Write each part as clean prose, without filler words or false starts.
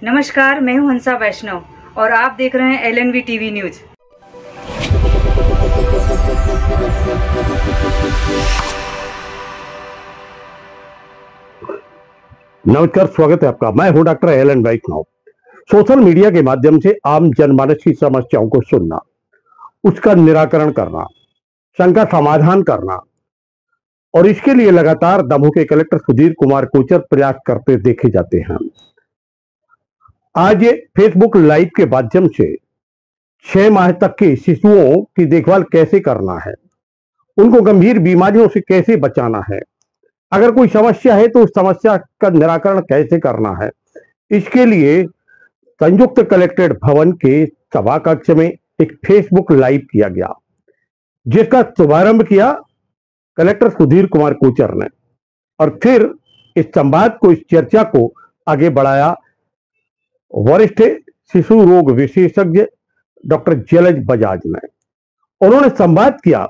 नमस्कार, मैं हूं हंसा वैष्णव और आप देख रहे हैं LNV टीवी न्यूज। नमस्कार, स्वागत है आपका। मैं हूं डॉक्टर एलन वैष्णव। सोशल मीडिया के माध्यम से आम जनमानस की समस्याओं को सुनना, उसका निराकरण करना, शंका समाधान करना और इसके लिए लगातार दमोह के कलेक्टर सुधीर कुमार कोचर प्रयास करते देखे जाते हैं। आज ये फेसबुक लाइव के माध्यम से 6 माह तक के शिशुओं की देखभाल कैसे करना है, उनको गंभीर बीमारियों से कैसे बचाना है, अगर कोई समस्या है तो उस समस्या का निराकरण कैसे करना है, इसके लिए संयुक्त कलेक्ट्रेट भवन के सभा कक्ष में एक फेसबुक लाइव किया गया, जिसका शुभारंभ किया कलेक्टर सुधीर कुमार कोचर ने और फिर इस संवाद को, इस चर्चा को आगे बढ़ाया वरिष्ठ शिशु रोग विशेषज्ञ डॉक्टर जलज बजाज ने। उन्होंने संवाद किया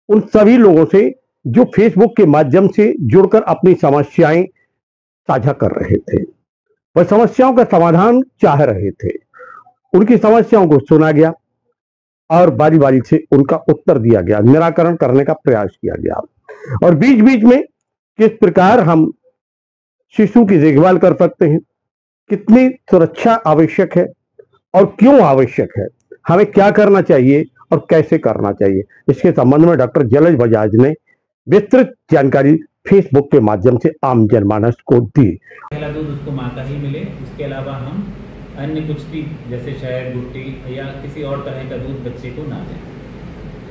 उन सभी लोगों से जो फेसबुक के माध्यम से जुड़कर अपनी समस्याएं साझा कर रहे थे, वह समस्याओं का समाधान चाह रहे थे। उनकी समस्याओं को सुना गया और बारी बारी से उनका उत्तर दिया गया, निराकरण करने का प्रयास किया गया और बीच बीच में किस प्रकार हम शिशु की देखभाल कर सकते हैं, कितनी सुरक्षा आवश्यक है और क्यों आवश्यक है, हमें क्या करना चाहिए और कैसे करना चाहिए, इसके संबंध में डॉक्टर जलज बजाज ने विस्तृत जानकारी फेसबुक के माध्यम से आम जनमानस को दी। पहला दूध उसको माँ का ही मिले, उसके अलावा हम अन्य कुछ भी जैसे शहद, गुट्टी या किसी और तरह का दूध बच्चे को ना दें।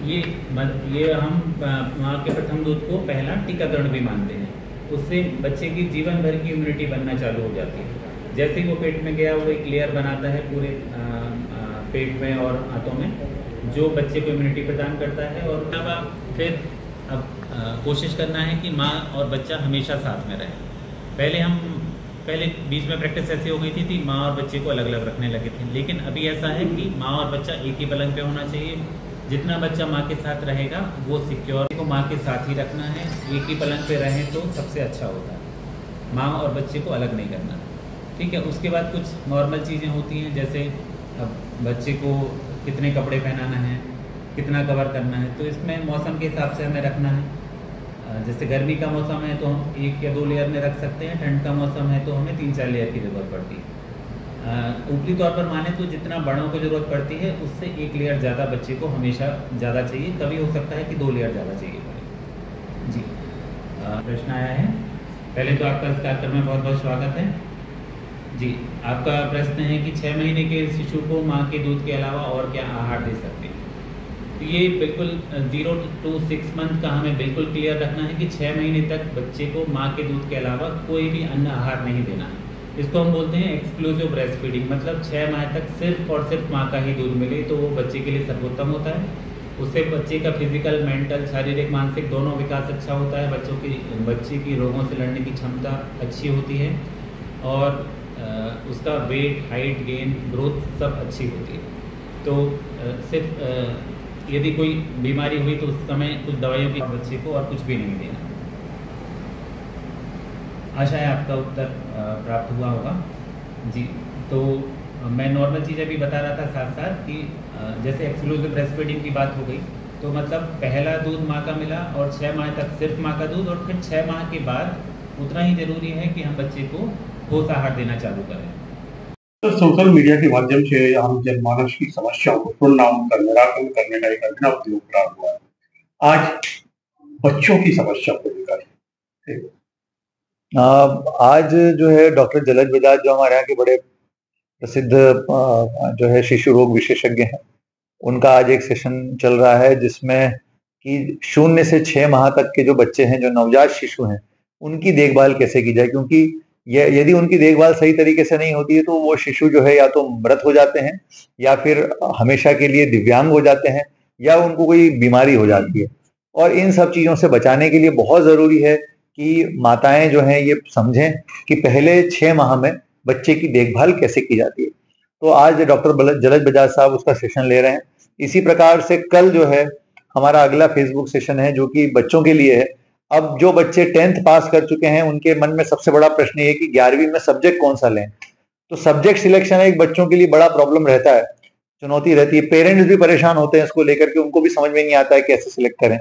ये हम माँ के प्रथम दूध को पहला टीकाकरण भी मानते हैं। उससे बच्चे की जीवन भर की इम्यूनिटी बनना चालू हो जाती है। जैसे ही वो पेट में गया, वो एक लेयर बनाता है पूरे पेट में और हाथों में, जो बच्चे को इम्यूनिटी प्रदान करता है। और अब फिर कोशिश करना है कि माँ और बच्चा हमेशा साथ में रहे। पहले बीच में प्रैक्टिस ऐसी हो गई थी माँ और बच्चे को अलग अलग रखने लगे थे, लेकिन अभी ऐसा है कि माँ और बच्चा एक ही पलंग पे होना चाहिए। जितना बच्चा माँ के साथ रहेगा वो सिक्योर को माँ के साथ ही रखना है। एक ही पलंग पे रहें तो सबसे अच्छा होता है, माँ और बच्चे को अलग नहीं करना, ठीक है। उसके बाद कुछ नॉर्मल चीज़ें होती हैं, जैसे अब बच्चे को कितने कपड़े पहनाना है, कितना कवर करना है, तो इसमें मौसम के हिसाब से हमें रखना है। जैसे गर्मी का मौसम है तो हम 1 या 2 लेयर में रख सकते हैं, ठंड का मौसम है तो हमें 3-4 लेयर की ज़रूरत पड़ती है। ऊपरी तौर पर माने तो जितना बड़ों को ज़रूरत पड़ती है उससे 1 लेयर ज़्यादा बच्चे को हमेशा ज़्यादा चाहिए। कभी हो सकता है कि 2 लेयर ज़्यादा चाहिए पड़े। जी, प्रश्न आया है। पहले तो आपका इस कार्यक्रम में बहुत बहुत स्वागत है। जी, आपका प्रश्न है कि 6 महीने के शिशु को माँ के दूध के अलावा और क्या आहार दे सकते हैं। तो ये बिल्कुल 0 to 6 मंथ का हमें बिल्कुल क्लियर रखना है कि 6 महीने तक बच्चे को माँ के दूध के अलावा कोई भी अन्य आहार नहीं देना है। इसको हम बोलते हैं एक्सक्लूसिव ब्रेस्ट फीडिंग, मतलब 6 माह तक सिर्फ और सिर्फ माँ का ही दूध मिले तो वो बच्चे के लिए सर्वोत्तम होता है। उससे बच्चे का फिजिकल, मेंटल, शारीरिक, मानसिक दोनों विकास अच्छा होता है। बच्चे की रोगों से लड़ने की क्षमता अच्छी होती है और उसका वेट, हाइट गेन, ग्रोथ सब अच्छी होती है। तो सिर्फ यदि कोई बीमारी हुई तो उस समय कुछ दवाइयों की बच्चे को और कुछ भी नहीं देना। आशा है आपका उत्तर प्राप्त हुआ होगा। जी, तो मैं नॉर्मल चीज़ें भी बता रहा था साथ साथ कि जैसे एक्सक्लूसिव ब्रेस्ट फीडिंग की बात हो गई, तो मतलब पहला दूध माँ का मिला और 6 माह तक सिर्फ माँ का दूध, और फिर 6 माह के बाद उतना ही जरूरी है कि हम बच्चे को ठोस आहार देना चालू करें। तो सोशल मीडिया के माध्यम से आम जनमानस की समस्याओं को सुनना, उनका निराकरण करने का एक अभिनव उद्योग प्रारंभ हुआ है। आज बच्चों की समस्या को लेकर आज जो है डॉक्टर जलज बजाज, जो हमारे यहाँ के बड़े प्रसिद्ध जो है शिशु रोग विशेषज्ञ हैं, उनका आज एक सेशन चल रहा है जिसमें कि 0 से 6 माह तक के जो बच्चे हैं, जो नवजात शिशु हैं, उनकी देखभाल कैसे की जाए। क्योंकि यदि उनकी देखभाल सही तरीके से नहीं होती है तो वो शिशु जो है या तो मृत हो जाते हैं या फिर हमेशा के लिए दिव्यांग हो जाते हैं या उनको कोई बीमारी हो जाती है। और इन सब चीजों से बचाने के लिए बहुत जरूरी है कि माताएं जो हैं ये समझें कि पहले 6 माह में बच्चे की देखभाल कैसे की जाती है। तो आज डॉक्टर जलज बजाज साहब उसका सेशन ले रहे हैं। इसी प्रकार से कल जो है हमारा अगला फेसबुक सेशन है जो कि बच्चों के लिए है। अब जो बच्चे 10th पास कर चुके हैं उनके मन में सबसे बड़ा प्रश्न ये कि 11वीं में सब्जेक्ट कौन सा लें। तो सब्जेक्ट सिलेक्शन एक बच्चों के लिए बड़ा प्रॉब्लम रहता है, चुनौती रहती है। पेरेंट्स भी परेशान होते हैं इसको लेकर के, उनको भी समझ में नहीं आता है कैसे सिलेक्ट करें।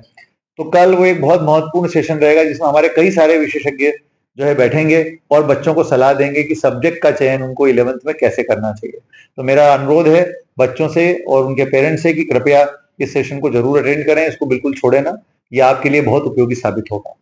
तो कल वो एक बहुत महत्वपूर्ण सेशन रहेगा जिसमें हमारे कई सारे विशेषज्ञ जो है बैठेंगे और बच्चों को सलाह देंगे कि सब्जेक्ट का चयन उनको 11th में कैसे करना चाहिए। तो मेरा अनुरोध है बच्चों से और उनके पेरेंट्स से कि कृपया इस सेशन को जरूर अटेंड करें, इसको बिल्कुल छोड़े ना, ये आपके लिए बहुत उपयोगी साबित होगा।